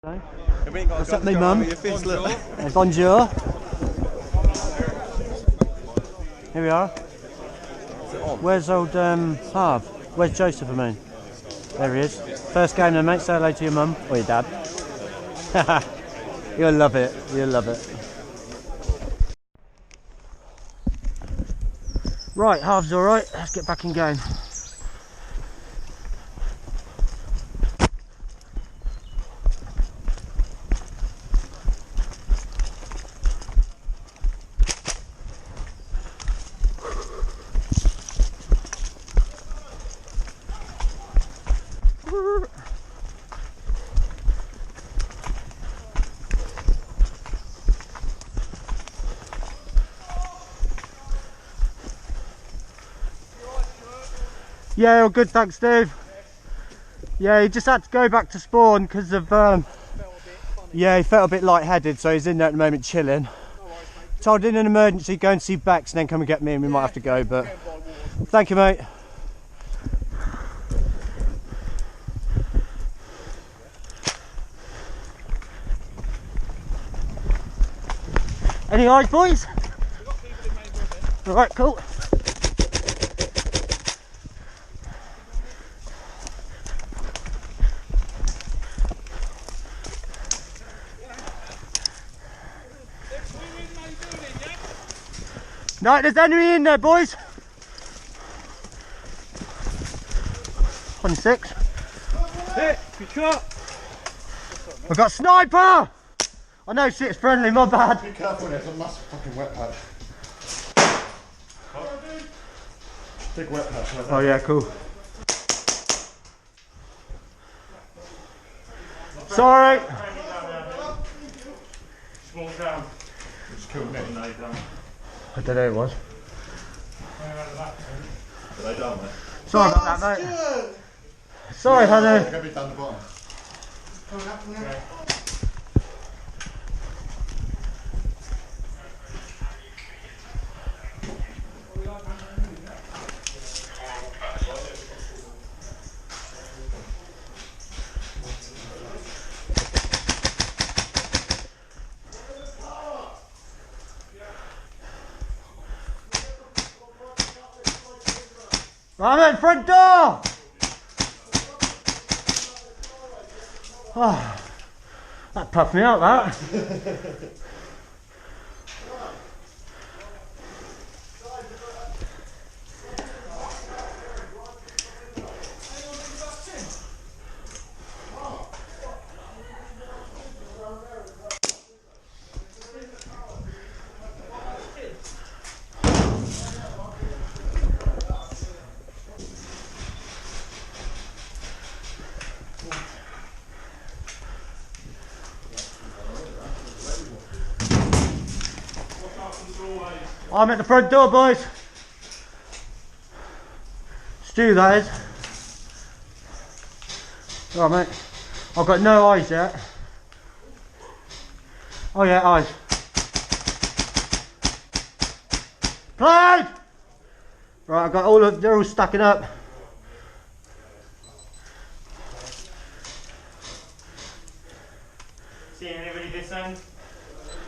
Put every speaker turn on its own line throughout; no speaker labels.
What's up, me mum? Bonjour. Here we are. Where's old Harv? Where's Joseph, I mean? There he is. First game then, mate. Say hello to your mum or your dad. You'll love it. You'll love it. Right, Harv's alright. Let's get back in game. Yeah, all good, thanks, Steve. Yeah, he just had to go back to spawn because of yeah, he felt a bit lightheaded, so he's in there at the moment chilling. Told in an emergency, go and see Bex and then come and get me, and we might have to go, but thank you, mate. Any eyes, boys? Alright, cool. No, there's enemy in there, boys. 26.
Hit, good shot.
I've got sniper. I know shit's friendly, my bad.
Be careful, there's a massive fucking wet patch. Big wet patch. Like that.
Oh yeah, cool. Sorry.
Small down.
It's killed me.
I don't know who it was.
Are they done, mate?
Sorry about that, mate. Sorry, honey.
They're going to be down the bottom.
Okay.
I'm at the front door! Oh, that puffed me out, that. I'm at the front door, boys. Stu, that is. Alright, mate. I've got no eyes yet. Oh yeah, eyes. Clyde! Right, I've got all of, they're all stacking up.
See anybody this end?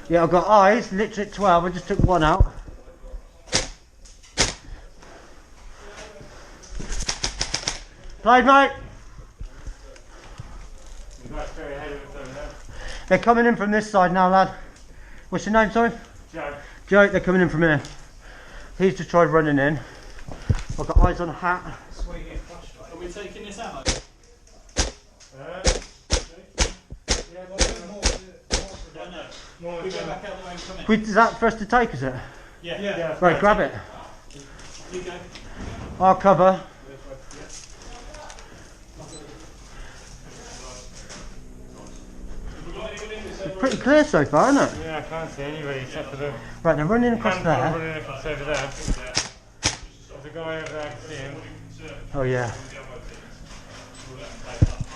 Yeah, I've got eyes, literally at 12. I just took one out. Clyde, mate.
You got straight ahead of us over there.
They're coming in from this side now, lad. What's your name, sorry?
Joe.
Joe, they're coming in from here. He's just tried running in. I've got eyes on a hat.
Sweet. Are we taking this out? No. We go back out the way and come in.
Is that for us to take, is it?
Yeah.
Right, grab it.
You go.
I'll cover. It's pretty clear so far, isn't it?
Yeah, I can't see anybody except for the
Right, they're running across there.
running across over there. There's a guy over there, I can see him.
Oh yeah.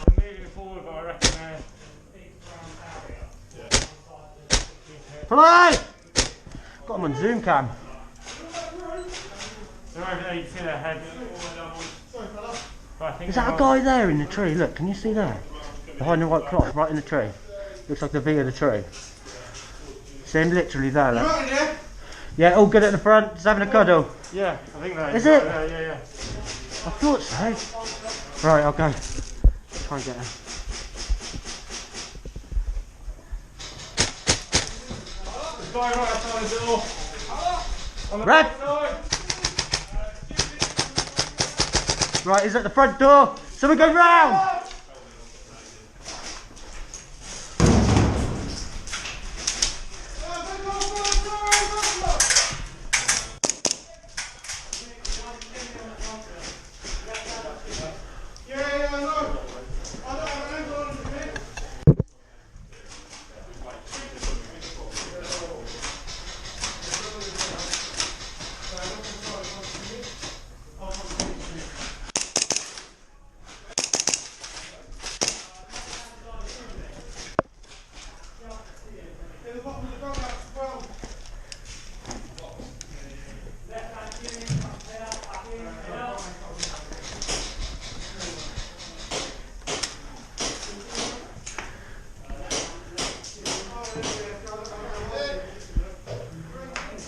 I'm moving forward, but I reckon
Play! Got them on zoom cam.
they're over there, you can see their heads. But I think
Is that a guy there in the tree? Look, can you see that? Behind the white cloth, right in the tree. Looks like the V of the tree. See him literally there.
You
Look.
right in there?
Yeah, all good at the front. Just having a cuddle.
Yeah, I think that
Is it?
Yeah.
I thought so. Right, I'll go. Try and get her.
There's a guy right outside the door. On the
Red!
right side.
Right, he's at the front door. So we go round.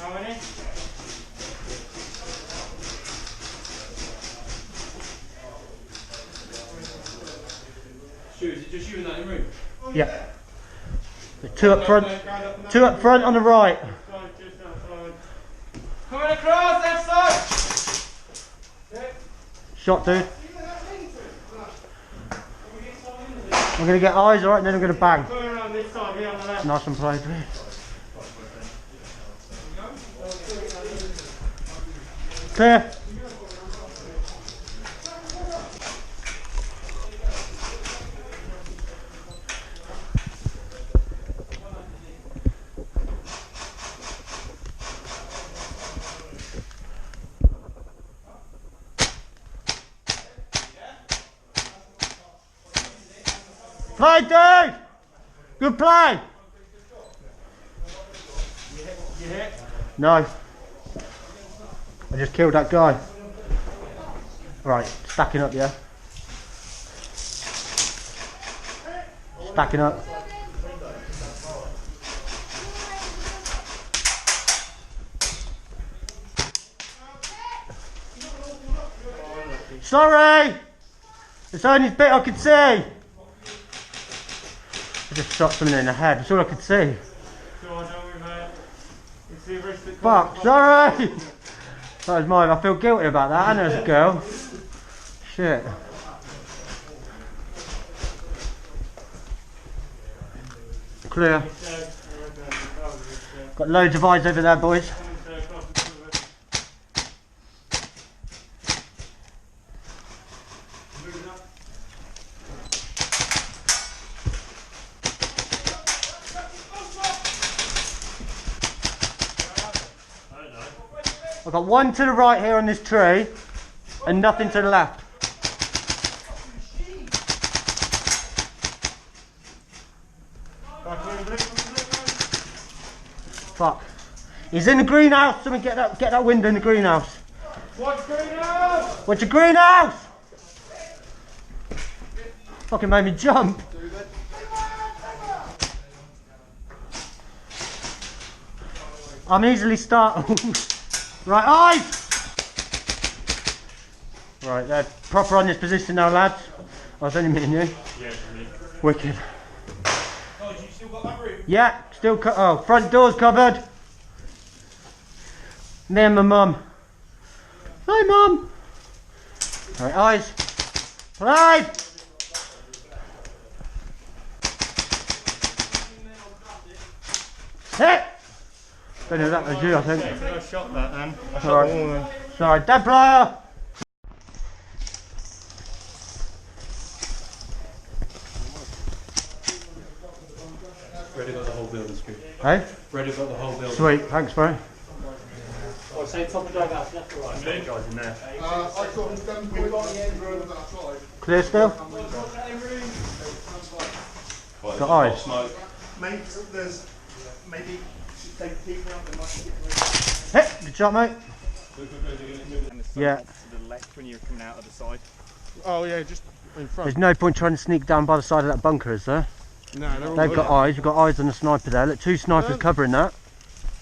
How many?
Stu, is it just you in that room?
Yeah. The two up front. Two up front on the right.
Coming across, left side!
Shot, dude. I'm going to get eyes, alright, and then I'm going to bang.
Coming around this side here on the left.
Nice and played, dude. Clear. Play, dude! Good play!
You hit?
No. I just killed that guy. Right, stacking up, yeah? Stacking up. Sorry! It's only a bit I could see. I just shot something in the head, that's all I could see.
Go on, don't worry, mate. It's the wrist that
Fuck, sorry! That was mine, I feel guilty about that, and there's a girl. Shit. Clear. Got loads of eyes over there, boys. I've got one to the right here on this tree, and nothing to the left. Fuck. He's in the greenhouse. Someone get that window in the greenhouse.
What's greenhouse?
What's your greenhouse? Fucking made me jump. I'm easily startled. Right, eyes! Right, they're proper on this position now, lads. I was only meeting you.
Yeah, for me.
Wicked.
Oh, you still got that room?
Yeah, still oh, front door's covered. Me and my mum. Hi, mum. Right, eyes. Play! Hit! Don't know that was you, I think.
I shot that then. I shot
Alright.
the woman.
Sorry, dead player!
Ready got the whole building, Stu.
Hey?
Ready got the whole building.
Sweet, thanks, bro.
Oh, say top of dog house, left or right?
Big guys in there.
I thought we've got the end room that I tried.
Clear still? Got eyes.
Smoke.
Mate, there's maybe take people out, they might
Hit! Good shot, mate. Yeah.
To the left when you're coming out of the side.
Oh yeah, just in front.
There's no point trying to sneak down by the side of that bunker, is there?
No, they're all
They've got
good.
eyes. We've got eyes on the sniper there. Look, 2 snipers covering that.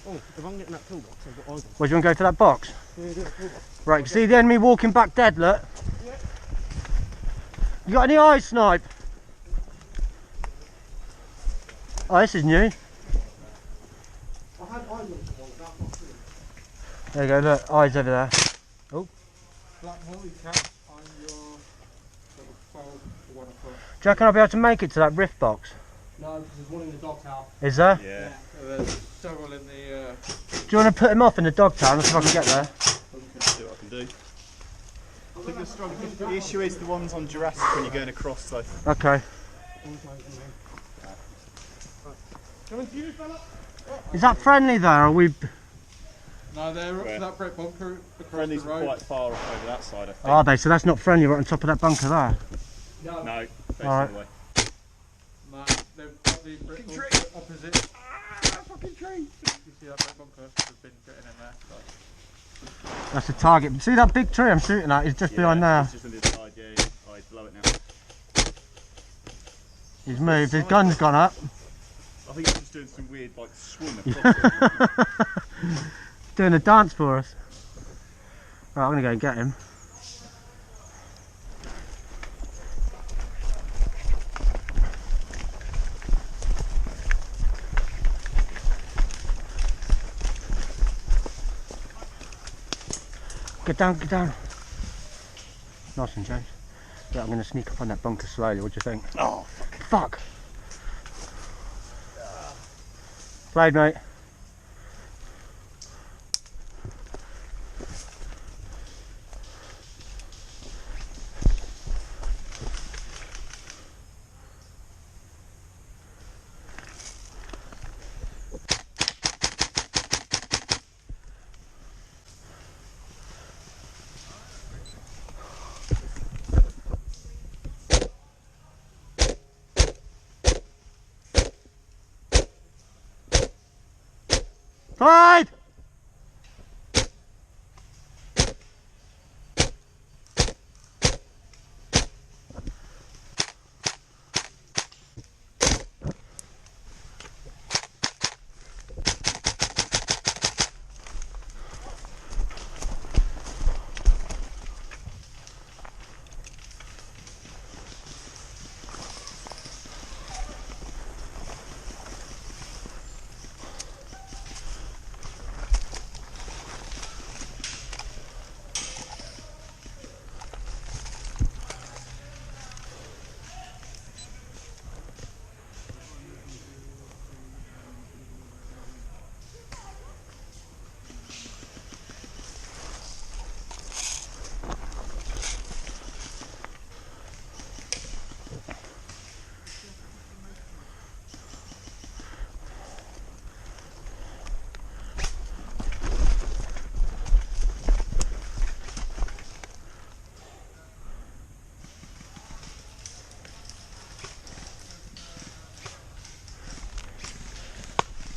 Oh, if I'm getting that toolbox, I've got eyes on.
Where do you want to go for that box?
Yeah, do it, toolbox.
Right, you can see the enemy walking back dead, look.
Yeah.
You got any eyes, snipe? Oh, this is new.
I had eyes on someone, but that's not true.
There you go, look, eyes over there.
Black holy cat on your little 12 to 1 o'clock.
Do you reckon I'll be able to make it to that rift box?
No, because there's one in the dog tower.
Is there?
Yeah. There's several in the.
Do you want to put him off in the dog town? Let's see if I can get there.
See what I can do. I think the strong. The issue is the ones on Jurassic when you're going across, though.
Okay.
Coming to you, fella?
Is that friendly there? Or are we?
No, they're up to that brick bunker across
Friendlies
the
are
road.
quite far off over that side, I think.
Are they? So that's not friendly. Right on top of that bunker there.
No, facing
Alright.
away.
No, they've got the brick bunker opposite. Fucking tree! You see that brick bunker? There's been getting in there. So.
That's the target. See that big tree I'm shooting at? He's just behind there.
It's just on the other side, yeah. I blow it now.
He's moved. His gun's gone up.
I think it's just doing some weird, like, swim across it.
Doing a dance for us. Right, I'm gonna go and get him. Get down, get down. Nice one, James. Yeah, I'm going to sneak up on that bunker slowly. What do you think?
Oh,
Fuck! Played, mate. Played!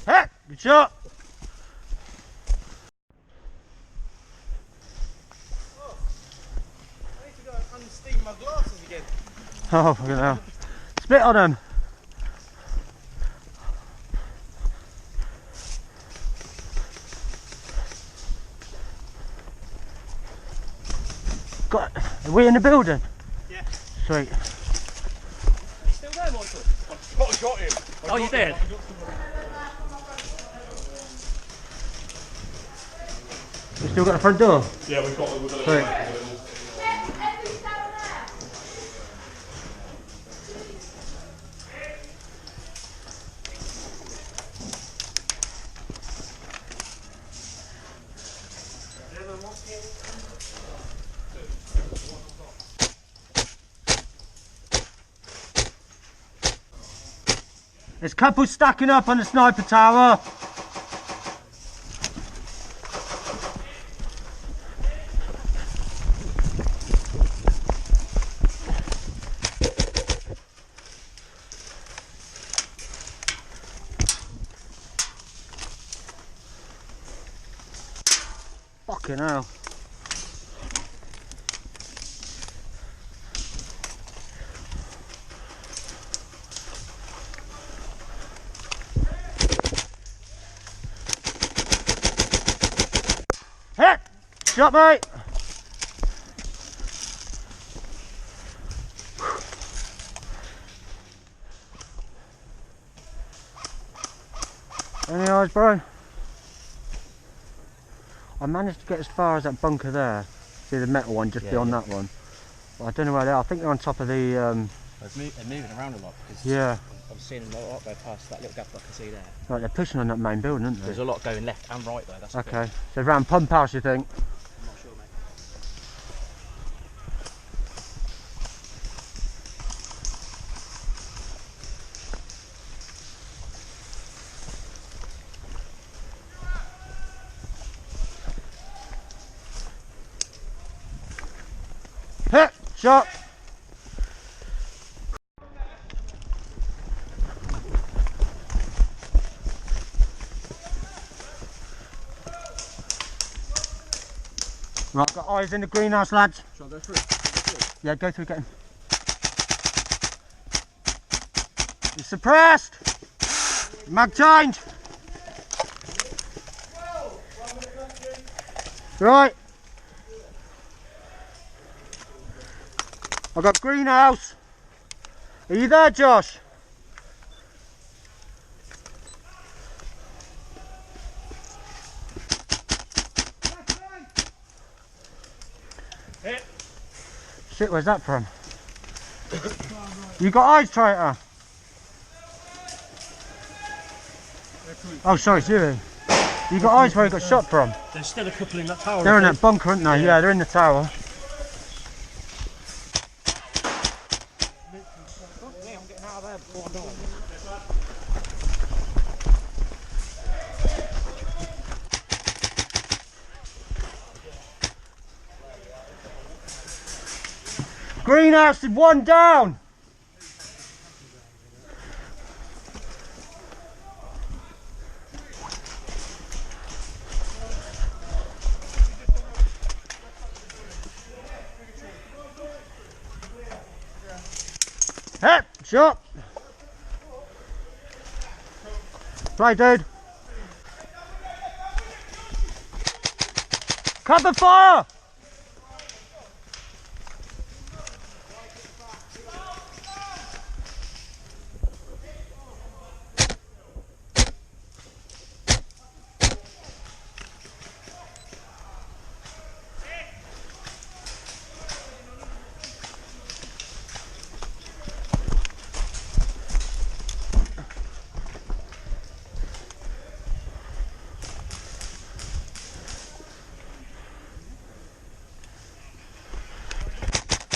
Hey! Good shot!
I need to go and unsteam my glasses again.
Oh, fucking hell. Spit on him! Got, are we in the building?
Yeah.
Sweet.
Still there, Michael? I've got him.
Oh, you did?
We still got the front door?
Yeah, we've got
Sweet. There's couples stacking up on the sniper tower. Fucking hell. Shot, mate. Any eyes, bro? I managed to get as far as that bunker there. See the metal one just beyond that one. But I don't know where they are. I think they're on top of the.
They're moving around a lot because
Yeah.
I'm seeing a lot go past that little gap I can see there.
Right, they're pushing on that main building, aren't they?
There's a lot going left and right though. That's the thing.
Okay. So round Pump House, you think?
I'm not sure, mate.
Hit! Shot! Right, got eyes in the greenhouse, lads.
Shall I go through?
Yeah, go through, get him. He's suppressed! Mag change! Right. I've got greenhouse. Are you there, Josh? Shit, where's that from? You got eyes, traitor? Oh, sorry, it's you. You got eyes where you got shot from?
There's still a couple in that tower.
They're in that bunker, aren't they? Yeah, they're in the tower.
I'm getting out of there before I die.
Greenhouse is one down. Hit, shot. Play, dude. Cover fire.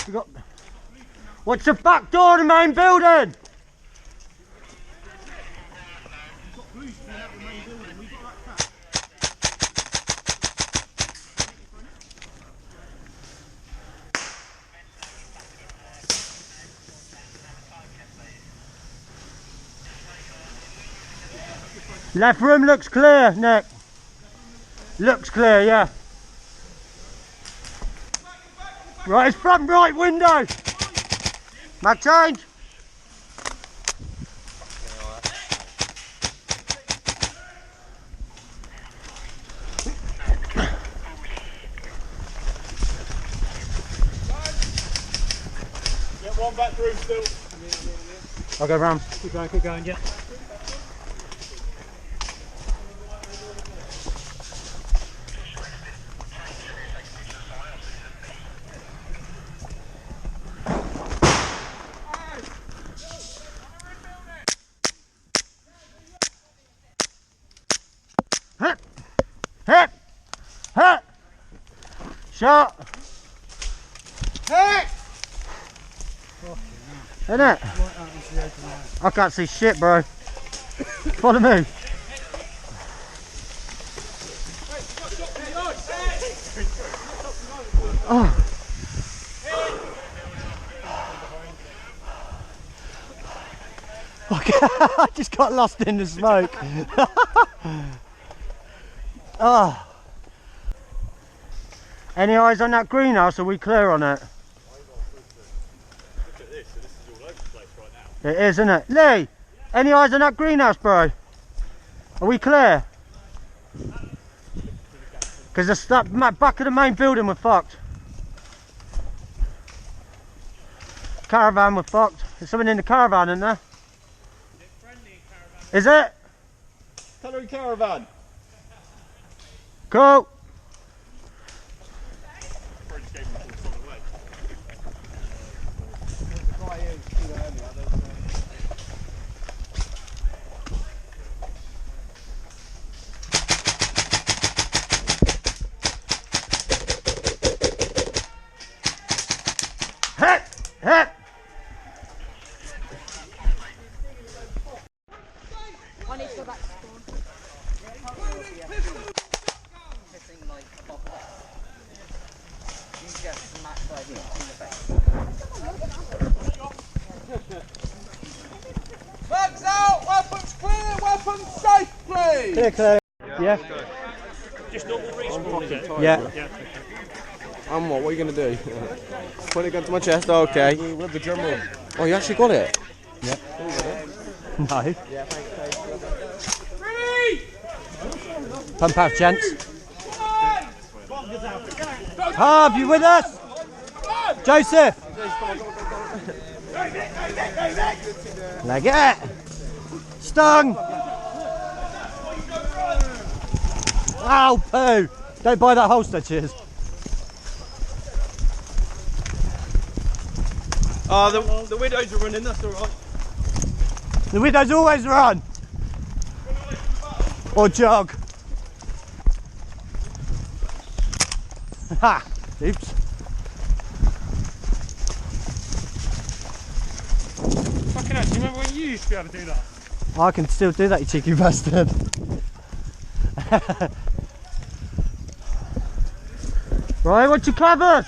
We got... What's the back door of the main building? Left room looks clear, Nick. Looks clear, yeah. Right, it's front right window. Mag change.
Get one back through still.
I'll go round.
Keep going, yeah.
Hit! Hit! Hit! Shot! Hit! Isn't it? I can't see shit, bro. Follow me. Oh. Okay, I just got lost in the smoke. Oh. Any eyes on that greenhouse? Are we clear on it?
Look at this, so this is all over the place right now.
It is, isn't it? Lee, any eyes on that greenhouse, bro? Are we clear? Because that back of the main building we're fucked. Caravan we're fucked. There's something in the caravan, isn't there? Is it?
Colour caravan.
Cool. Hit! Hit!
I need to go back to spawn. Hitting like above the head. You get smacked by him in the face.
Flags out! Weapons clear! Weapons safe, please!
Clear, clear. Yeah?
Just normal respawn, is it?
Yeah.
Yeah.
And what are you going to do? Put a gun to my chest, okay. With the drum roll. Oh, you actually got it?
No. Pump out, gents. Harv, you with us? Joseph! Leg it! Stung! Ow, poo! Don't buy that holster, cheers.
The widows are running, that's alright.
The widows always run! Or jog. Ha! Oops.
Fucking hell, do you remember when you used to be able to do that?
I can still do that, you cheeky bastard. Right, what's your covered?